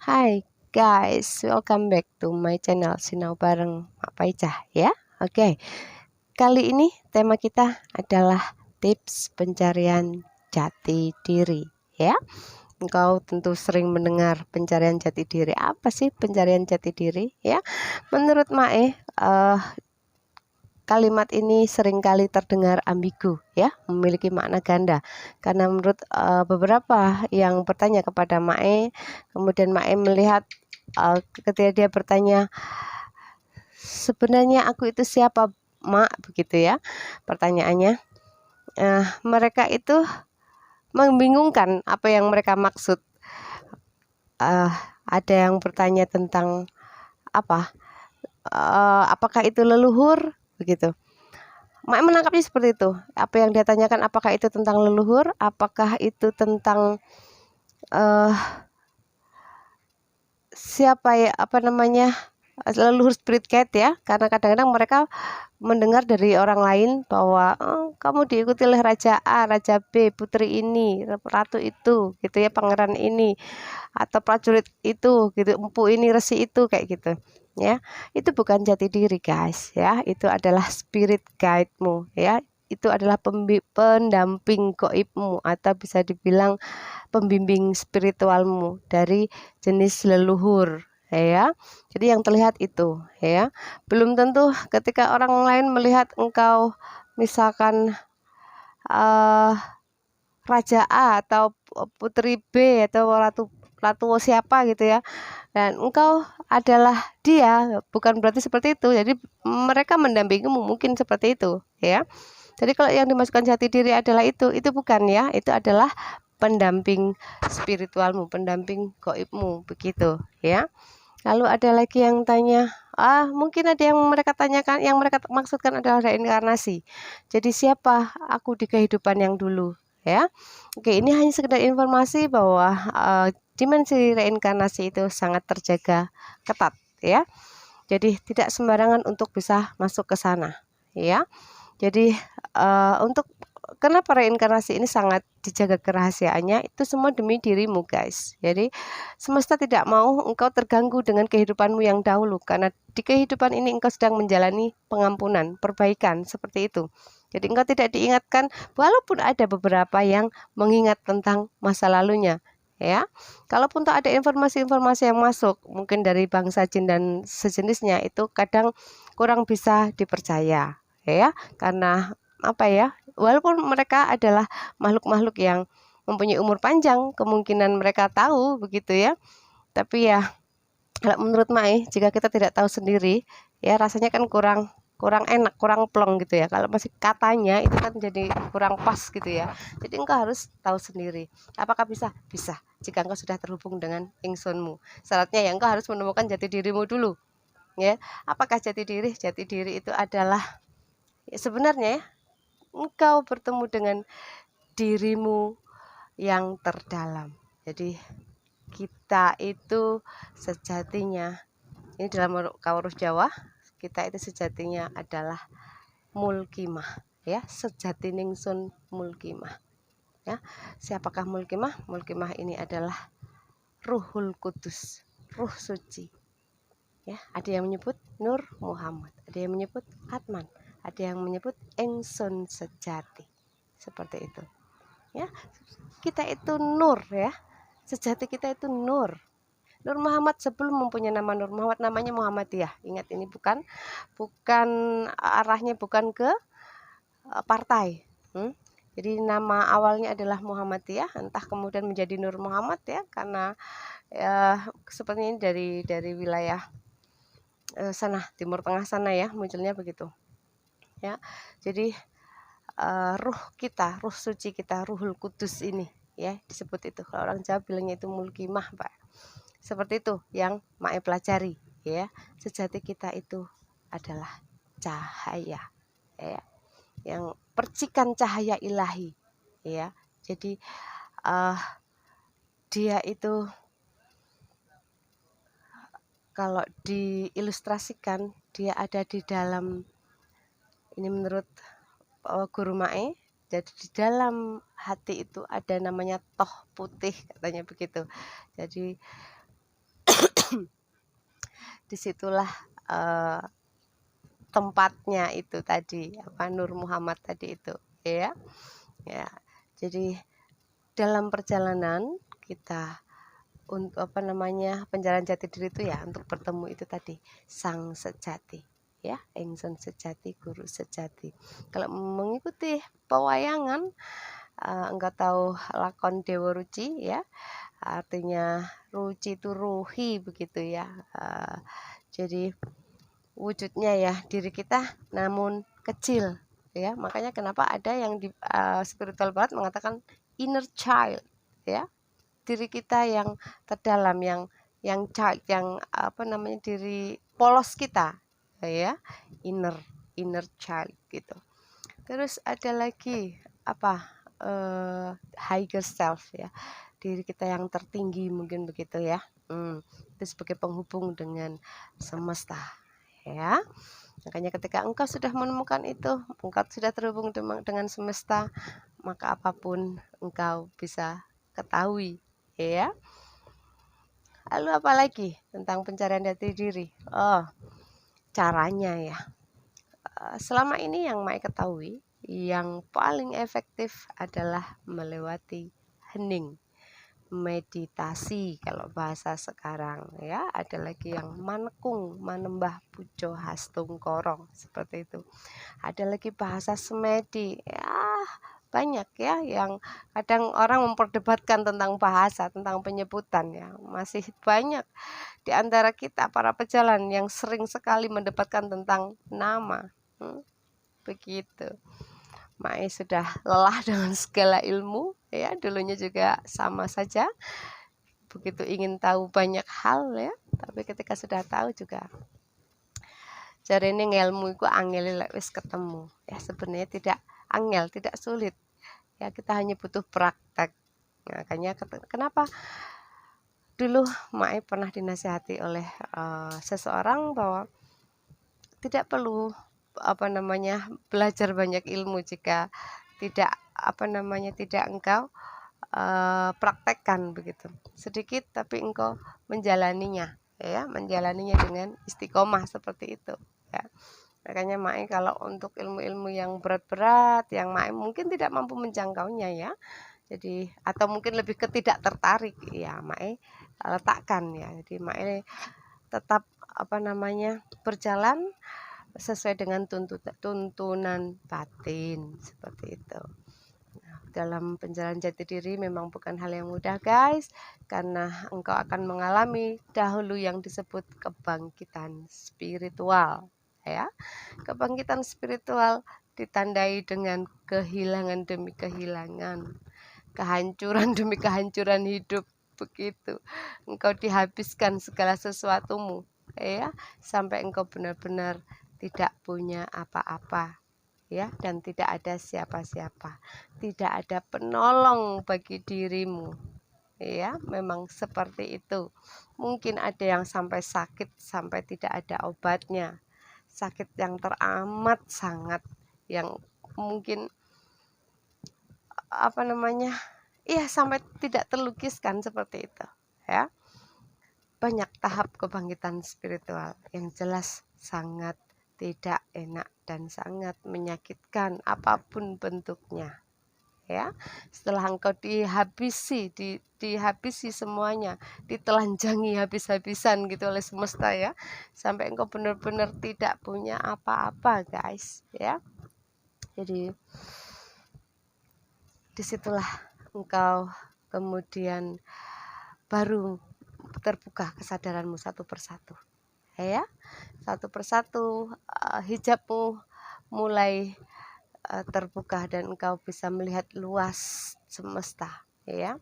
Hai guys, welcome back to my channel Sinau bareng Mak Paicah ya. Oke, kali ini tema kita adalah tips pencarian jati diri ya. Engkau tentu sering mendengar pencarian jati diri. Apa sih pencarian jati diri ya? Menurut Mae, kalimat ini seringkali terdengar ambigu ya, memiliki makna ganda. Karena menurut beberapa yang bertanya kepada Mae, kemudian Mae melihat ketika dia bertanya, sebenarnya aku itu siapa, Mak? Begitu ya pertanyaannya. Mereka itu membingungkan apa yang mereka maksud. Ada yang bertanya tentang apa? Apakah itu leluhur? Begitu. Mak menangkapnya seperti itu. Apa yang dia tanyakan, apakah itu tentang leluhur? Apakah itu tentang siapa ya, apa namanya, leluhur spirit guide ya? Karena kadang-kadang mereka mendengar dari orang lain bahwa kamu diikuti oleh Raja A, Raja B, putri ini, ratu itu, gitu ya, pangeran ini, atau prajurit itu, gitu, empu ini, resi itu, kayak gitu. Ya, itu bukan jati diri guys ya, itu adalah spirit guide-mu ya, itu adalah pendamping gaibmu atau bisa dibilang pembimbing spiritualmu dari jenis leluhur ya. Jadi yang terlihat itu ya, belum tentu ketika orang lain melihat engkau misalkan Raja A atau Putri B atau ratu siapa gitu ya, dan engkau adalah dia, bukan berarti seperti itu. Jadi mereka mendampingimu mungkin seperti itu ya. Jadi kalau yang dimasukkan jati diri adalah itu bukan ya, itu adalah pendamping spiritualmu, pendamping gaibmu, begitu ya. Lalu ada lagi yang tanya, mungkin ada yang mereka tanyakan, yang mereka maksudkan adalah reinkarnasi. Jadi siapa aku di kehidupan yang dulu ya. Oke, ini hanya sekedar informasi bahwa dimensi reinkarnasi itu sangat terjaga ketat ya. Jadi tidak sembarangan untuk bisa masuk ke sana ya. Jadi untuk kenapa reinkarnasi ini sangat dijaga kerahasiaannya, itu semua demi dirimu guys. Jadi semesta tidak mau engkau terganggu dengan kehidupanmu yang dahulu, karena di kehidupan ini engkau sedang menjalani pengampunan, perbaikan, seperti itu. Jadi engkau tidak diingatkan, walaupun ada beberapa yang mengingat tentang masa lalunya ya. Kalaupun tak ada informasi-informasi yang masuk mungkin dari bangsa jin dan sejenisnya, itu kadang kurang bisa dipercaya ya, karena apa ya, walaupun mereka adalah makhluk-makhluk yang mempunyai umur panjang, kemungkinan mereka tahu begitu ya, tapi ya kalau menurut Mai, jika kita tidak tahu sendiri ya, rasanya kan kurang kurang enak, kurang plong gitu ya. Kalau masih katanya itu kan jadi kurang pas gitu ya. Jadi engkau harus tahu sendiri. Apakah bisa? Bisa, jika engkau sudah terhubung dengan ingsunmu. Syaratnya ya engkau harus menemukan jati dirimu dulu ya. Apakah jati diri? Jati diri itu adalah ya, sebenarnya ya, engkau bertemu dengan dirimu yang terdalam. Jadi kita itu sejatinya, ini dalam Kaurus Jawa, kita itu sejatinya adalah mulkimah ya, sejati ningsun mulkimah ya. Siapakah mulkimah? Mulkimah ini adalah Ruhul Kudus, ruh suci ya. Ada yang menyebut Nur Muhammad, ada yang menyebut Atman, ada yang menyebut Engsun sejati, seperti itu ya. Kita itu nur ya, sejati kita itu nur. Nur Muhammad sebelum mempunyai nama Nur Muhammad, namanya Muhammadiyah. Ingat, ini bukan arahnya bukan ke partai. Jadi nama awalnya adalah Muhammadiyah, entah kemudian menjadi Nur Muhammad ya, karena seperti ini dari wilayah sana, Timur Tengah sana ya, munculnya begitu ya. Jadi ruh kita, ruh suci kita, Ruhul Kudus ini ya, disebut itu. Kalau orang Jawa bilangnya itu mulkimah, Pak. Seperti itu yang Mae pelajari ya. Sejati kita itu adalah cahaya ya, yang percikan cahaya ilahi ya. Jadi dia itu kalau diilustrasikan, dia ada di dalam, ini menurut Guru Mae, jadi di dalam hati itu ada namanya toh putih, katanya begitu. Jadi Disitulah tempatnya itu tadi, apa Nur Muhammad tadi itu, ya. Ya. Jadi dalam perjalanan kita untuk apa namanya penjalan jati diri itu ya untuk bertemu itu tadi sang sejati, ya, ingsun sejati guru sejati. Kalau mengikuti pewayangan, engkau tahu lakon Dewa Ruci ya, artinya ruci itu ruhi begitu ya. Jadi wujudnya ya diri kita namun kecil ya, makanya kenapa ada yang di spiritual barat mengatakan inner child ya, diri kita yang terdalam, yang child, yang apa namanya diri polos kita ya, inner child gitu. Terus ada lagi apa higher self ya, diri kita yang tertinggi mungkin begitu ya. Itu sebagai penghubung dengan semesta ya. Makanya ketika engkau sudah menemukan itu, engkau sudah terhubung dengan semesta, maka apapun engkau bisa ketahui ya. Lalu apa lagi tentang pencarian jati diri? Oh, caranya ya. Selama ini yang Mai ketahui, yang paling efektif adalah melewati hening, meditasi kalau bahasa sekarang ya. Ada lagi yang manekung, manembah pujo hastung korong, seperti itu. Ada lagi bahasa semedi ya, banyak ya yang kadang orang memperdebatkan tentang bahasa, tentang penyebutan ya. Masih banyak di antara kita para pejalan yang sering sekali mendebatkan tentang nama. Begitu. Mai sudah lelah dengan segala ilmu ya, dulunya juga sama saja. Begitu ingin tahu banyak hal ya, tapi ketika sudah tahu juga cari ini ngelmu itu angel lek wis ketemu ya, sebenarnya tidak angel, tidak sulit ya, kita hanya butuh praktek. Makanya kenapa dulu Mai pernah dinasihati oleh seseorang bahwa tidak perlu apa namanya belajar banyak ilmu jika tidak apa namanya tidak engkau praktekkan begitu. Sedikit tapi engkau menjalaninya ya, menjalaninya dengan istiqomah seperti itu ya. Makanya Mai kalau untuk ilmu-ilmu yang berat-berat, yang Mai mungkin tidak mampu menjangkaunya ya, jadi atau mungkin lebih ke tidak tertarik ya, Mai letakkan ya. Jadi Mai tetap apa namanya berjalan sesuai dengan tuntunan batin seperti itu. Dalam penjalan jati diri memang bukan hal yang mudah guys, karena engkau akan mengalami dahulu yang disebut kebangkitan spiritual ya. Kebangkitan spiritual ditandai dengan kehilangan demi kehilangan, kehancuran demi kehancuran hidup begitu. Engkau dihabiskan segala sesuatumu ya, sampai engkau benar-benar tidak punya apa-apa ya, dan tidak ada siapa-siapa, tidak ada penolong bagi dirimu ya. Memang seperti itu. Mungkin ada yang sampai sakit sampai tidak ada obatnya, sakit yang teramat sangat, yang mungkin apa namanya iya sampai tidak terlukiskan seperti itu ya. Banyak tahap kebangkitan spiritual yang jelas sangat tidak enak dan sangat menyakitkan apapun bentuknya ya. Setelah engkau dihabisi semuanya, ditelanjangi habis-habisan gitu oleh semesta ya, sampai engkau benar-benar tidak punya apa-apa guys ya. Jadi disitulah engkau kemudian baru terbuka kesadaranmu satu persatu ya, satu persatu hijabmu mulai terbuka dan engkau bisa melihat luas semesta ya.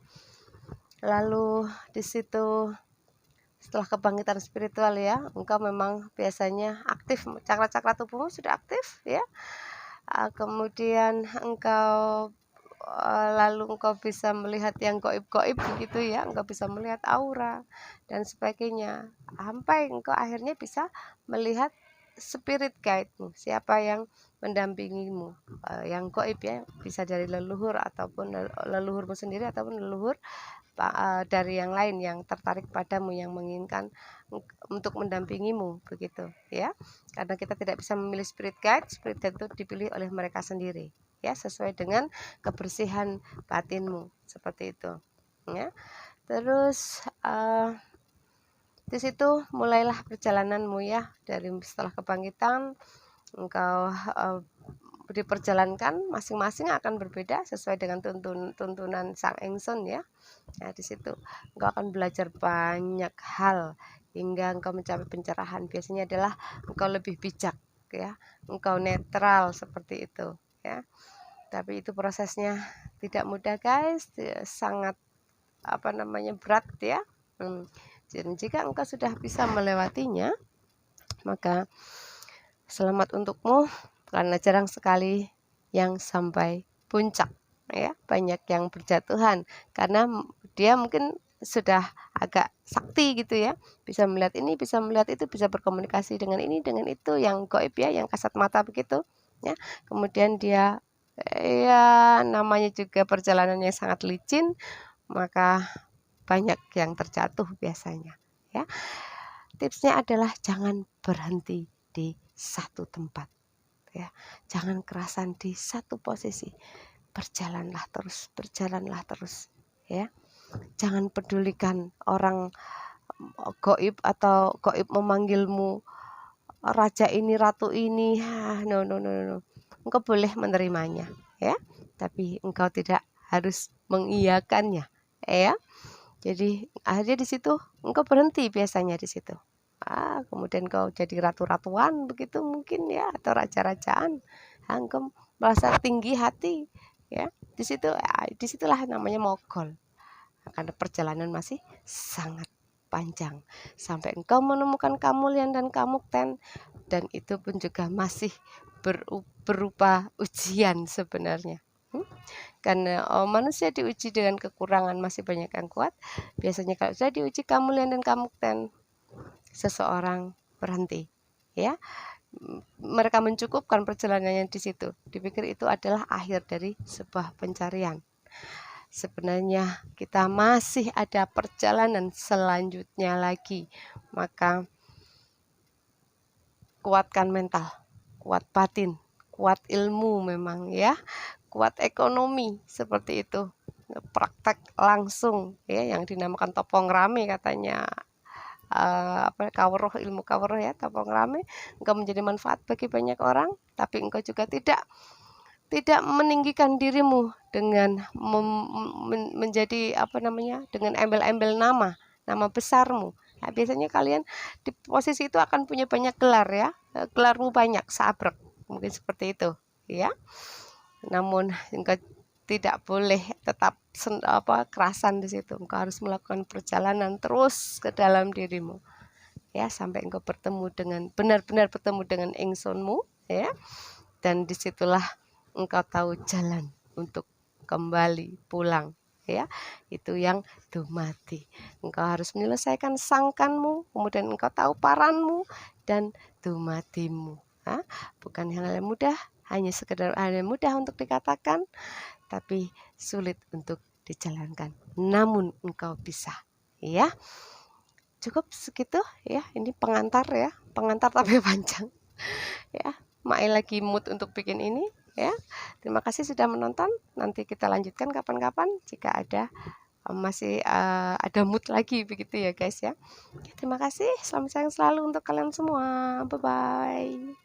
Lalu di situ setelah kebangkitan spiritual ya, engkau memang biasanya aktif, cakra-cakra tubuhmu sudah aktif ya. Kemudian engkau lalu engkau bisa melihat yang goib-goib begitu ya, engkau bisa melihat aura dan sebagainya, sampai engkau akhirnya bisa melihat spirit guide-mu, siapa yang mendampingimu, yang goib ya, bisa dari leluhur ataupun leluhurmu sendiri ataupun leluhur dari yang lain yang tertarik padamu, yang menginginkan untuk mendampingimu, begitu ya. Karena kita tidak bisa memilih spirit guide itu dipilih oleh mereka sendiri ya, sesuai dengan kebersihan batinmu, seperti itu ya. Terus di situ mulailah perjalananmu ya, dari setelah kebangkitan engkau diperjalankan, masing-masing akan berbeda sesuai dengan tuntunan Sang Engson ya. Nah, di situ engkau akan belajar banyak hal hingga engkau mencapai pencerahan. Biasanya adalah engkau lebih bijak ya, engkau netral seperti itu ya. Tapi itu prosesnya tidak mudah guys, sangat berat ya. Dan jika engkau sudah bisa melewatinya, maka selamat untukmu, karena jarang sekali yang sampai puncak ya. Banyak yang berjatuhan karena dia mungkin sudah agak sakti gitu ya, bisa melihat ini, bisa melihat itu, bisa berkomunikasi dengan ini, dengan itu, yang gaib ya, yang kasat mata begitu ya. Kemudian dia ya namanya juga perjalanan yang sangat licin, maka banyak yang terjatuh biasanya ya. Tipsnya adalah jangan berhenti di satu tempat ya, jangan kerasan di satu posisi, berjalanlah terus ya. Jangan pedulikan orang gaib atau gaib memanggilmu raja ini, ratu ini, no. Engkau boleh menerimanya ya, tapi engkau tidak harus mengiyakannya ya. Jadi akhirnya di situ engkau berhenti biasanya di situ. Kemudian kau jadi ratu-ratuan begitu mungkin ya, atau raja-rajaan. Engkau merasa tinggi hati ya. Di situ disitulah namanya mogol. Karena perjalanan masih sangat panjang sampai engkau menemukan Kamulyan dan Kamukten, dan itu pun juga masih berupa ujian sebenarnya. Karena manusia diuji dengan kekurangan, masih banyak yang kuat. Biasanya kalau sudah diuji Kamulyan dan Kamukten, seseorang berhenti ya. Mereka mencukupkan perjalanannya di situ, dipikir itu adalah akhir dari sebuah pencarian. Sebenarnya kita masih ada perjalanan selanjutnya lagi, maka kuatkan mental, kuat batin, kuat ilmu memang ya, kuat ekonomi seperti itu. Praktek langsung ya, yang dinamakan topong rame katanya kawruh, ilmu kawruh ya, topong rame. Engkau menjadi manfaat bagi banyak orang, tapi engkau juga tidak meninggikan dirimu dengan menjadi dengan embel-embel nama besarmu. Nah, biasanya kalian di posisi itu akan punya banyak gelar ya, gelarmu banyak, sabrek, mungkin seperti itu ya. Namun engkau tidak boleh tetap kerasan di situ. Engkau harus melakukan perjalanan terus ke dalam dirimu ya, sampai engkau benar-benar bertemu dengan Engsonmu ya. Dan disitulah engkau tahu jalan untuk kembali pulang ya. Itu yang dumati. Engkau harus menyelesaikan sangkanmu, kemudian engkau tahu paranmu dan dumatimu. Bukan hal yang mudah, hanya sekedar hal yang mudah untuk dikatakan, tapi sulit untuk dijalankan. Namun engkau bisa ya. Cukup segitu ya, ini pengantar ya, pengantar tapi panjang ya. Mae lagi mood untuk bikin ini ya. Terima kasih sudah menonton. Nanti kita lanjutkan kapan-kapan jika ada masih ada mood lagi begitu ya guys ya. Terima kasih, selamat siang selalu untuk kalian semua. Bye bye.